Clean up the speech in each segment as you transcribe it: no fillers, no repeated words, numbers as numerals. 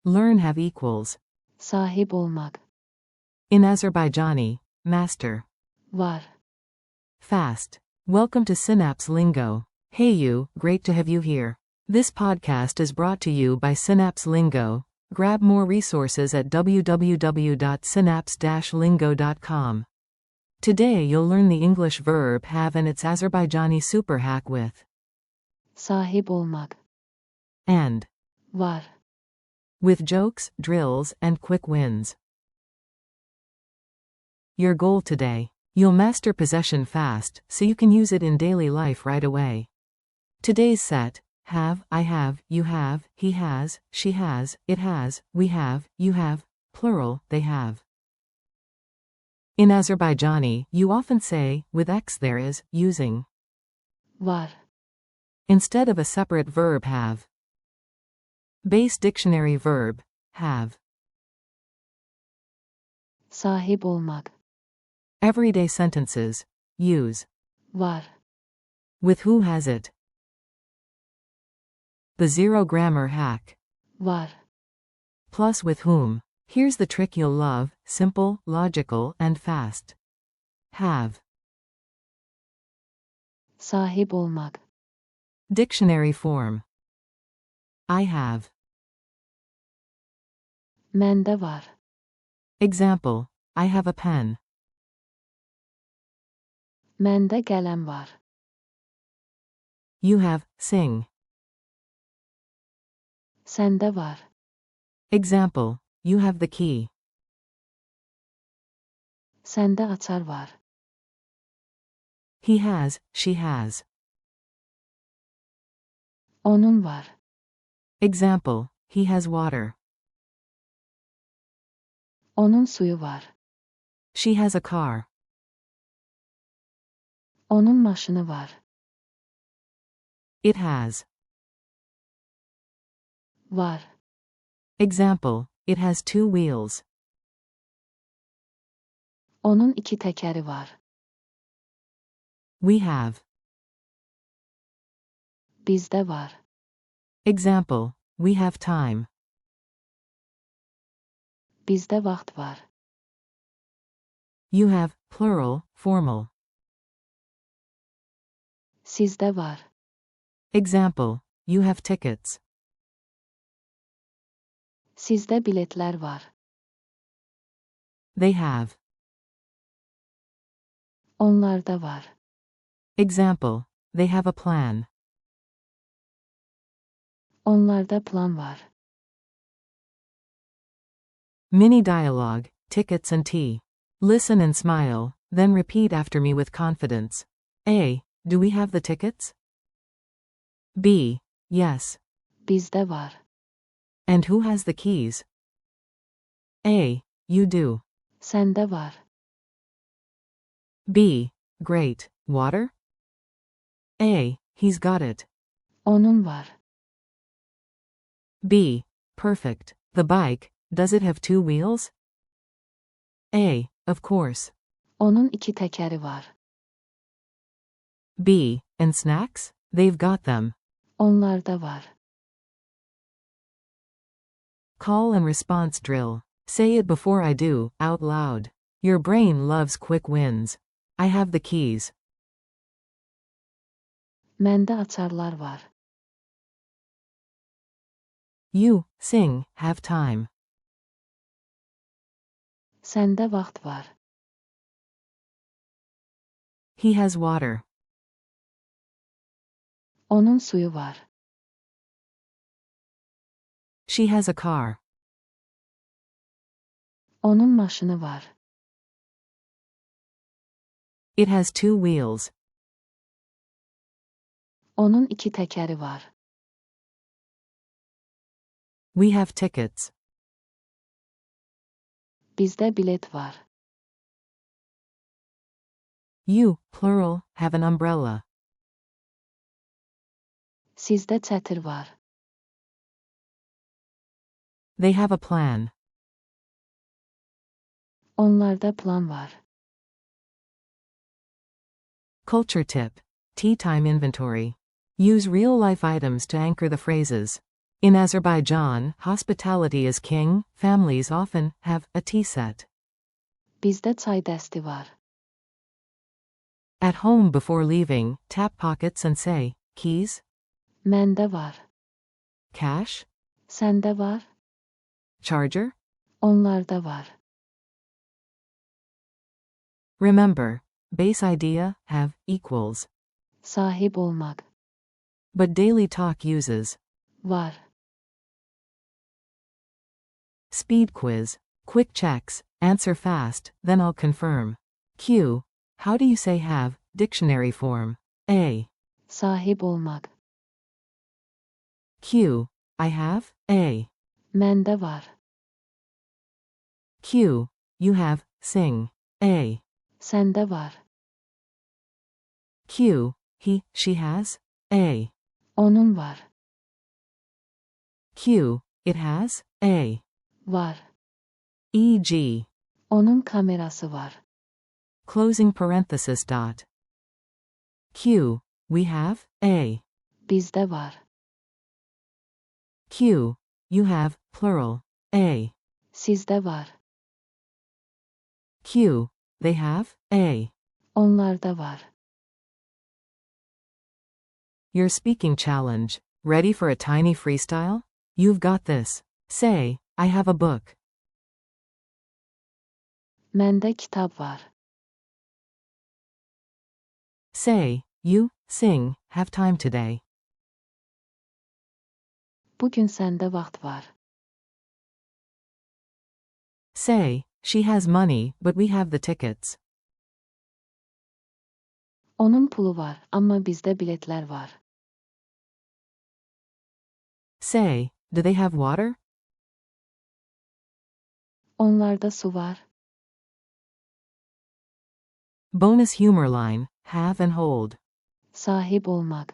Learn have equals. Sahip olmaq. In Azerbaijani, master. Var. Fast. Welcome to Synapse Lingo. Hey you, great to have you here. This podcast is brought to you by Synapse Lingo. Grab more resources at www.synapse-lingo.com. Today you'll learn the English verb have and its Azerbaijani super hack with Sahip olmaq. and Var. with jokes, drills, and quick wins. Your goal today. You'll master possession fast, so you can use it in daily life right away. Today's set: have, I have, you have, he has, she has, it has, we have, you have, plural, they have. In Azerbaijani, you often say, with X there is, using Var. instead of a separate verb have. Base dictionary verb, have. Sahip olmaq. Everyday sentences, use Var. with who has it. The zero grammar hack. Var. Plus with whom. Here's the trick you'll love: simple, logical, and fast. Have. Sahip olmaq. Dictionary form. I have. Mende var. Example: I have a pen. Mende qələm var. You have, sing. Səndə var. Example: you have the key. Səndə açar var. He has, she has. Onun var. Example: he has water. Onun suyu var. She has a car. Onun maşını var. It has. Var. Example: it has two wheels. Onun iki təkəri var. We have. Bizdə var. Example: we have time. Bizdə vaxt var. You have, plural, formal. Sizdə var. Example: you have tickets. Sizdə biletlər var. They have. Onlarda var. Example: they have a plan. Onlarda plan var. Mini dialogue, tickets and tea. Listen and smile, then repeat after me with confidence. A. Do we have the tickets? B. Yes. Bizdə var. And who has the keys? A. You do. Səndə var. B. Great. Water? A. He's got it. Onun var. B. Perfect. The bike, does it have two wheels? A. Of course. Onun iki təkəri var. B. And snacks? They've got them. Onlarda var. Call and response drill. Say it before I do, out loud. Your brain loves quick wins. I have the keys. Məndə açarlar var. You, sing, have time. Səndə vaxt var. He has water. Onun suyu var. She has a car. Onun maşını var. It has two wheels. Onun iki təkəri var. We have tickets. Bizdə bilet var. You, plural, have an umbrella. Sizdə çətir var. They have a plan. Onlarda plan var. Culture tip. Tea time inventory. Use real-life items to anchor the phrases. In Azerbaijan, hospitality is king. Families often have a tea set. Bizdə çay dəsti var. At home before leaving, tap pockets and say, keys? Məndə var. Cash? Səndə var. Charger? Onlarda var. Remember, base idea, have, equals. Sahib olmaq. But daily talk uses. Var. Speed quiz. Quick checks. Answer fast, then I'll confirm. Q. How do you say have? Dictionary form. A. Sahib olmaq. Q. I have. A. Məndə var. Q. You have. Sing. A. Səndə var. Q. He, she has. A. Onun var. Q. It has. A. Var. E.g. Onun kamerası var. Closing parenthesis dot. Q. We have. A. Bizdə var. Q. You have. Plural. A. Sizdə var. Q. They have. A. Onlarda var. Your speaking challenge. Ready for a tiny freestyle? You've got this. Say, I have a book. Məndə kitab var. Say, you, sing, have time today. Bugün səndə vaxt var. Say, she has money, but we have the tickets. Onun pulu var, amma bizdə biletlər var. Say, do they have water? Onlarda su var. Bonus humor line, have and hold. Sahib olmaq.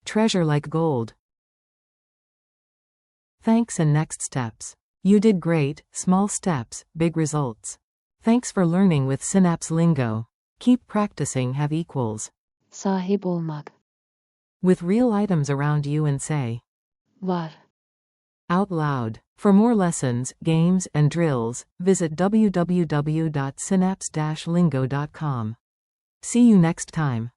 Treasure like gold. Thanks and next steps. You did great. Small steps, big results. Thanks for learning with Synapse Lingo. Keep practicing. Have equals. Sahib olmaq. With real items around you and say. Var. Out loud. For more lessons, games, and drills, visit www.synapse-lingo.com. See you next time.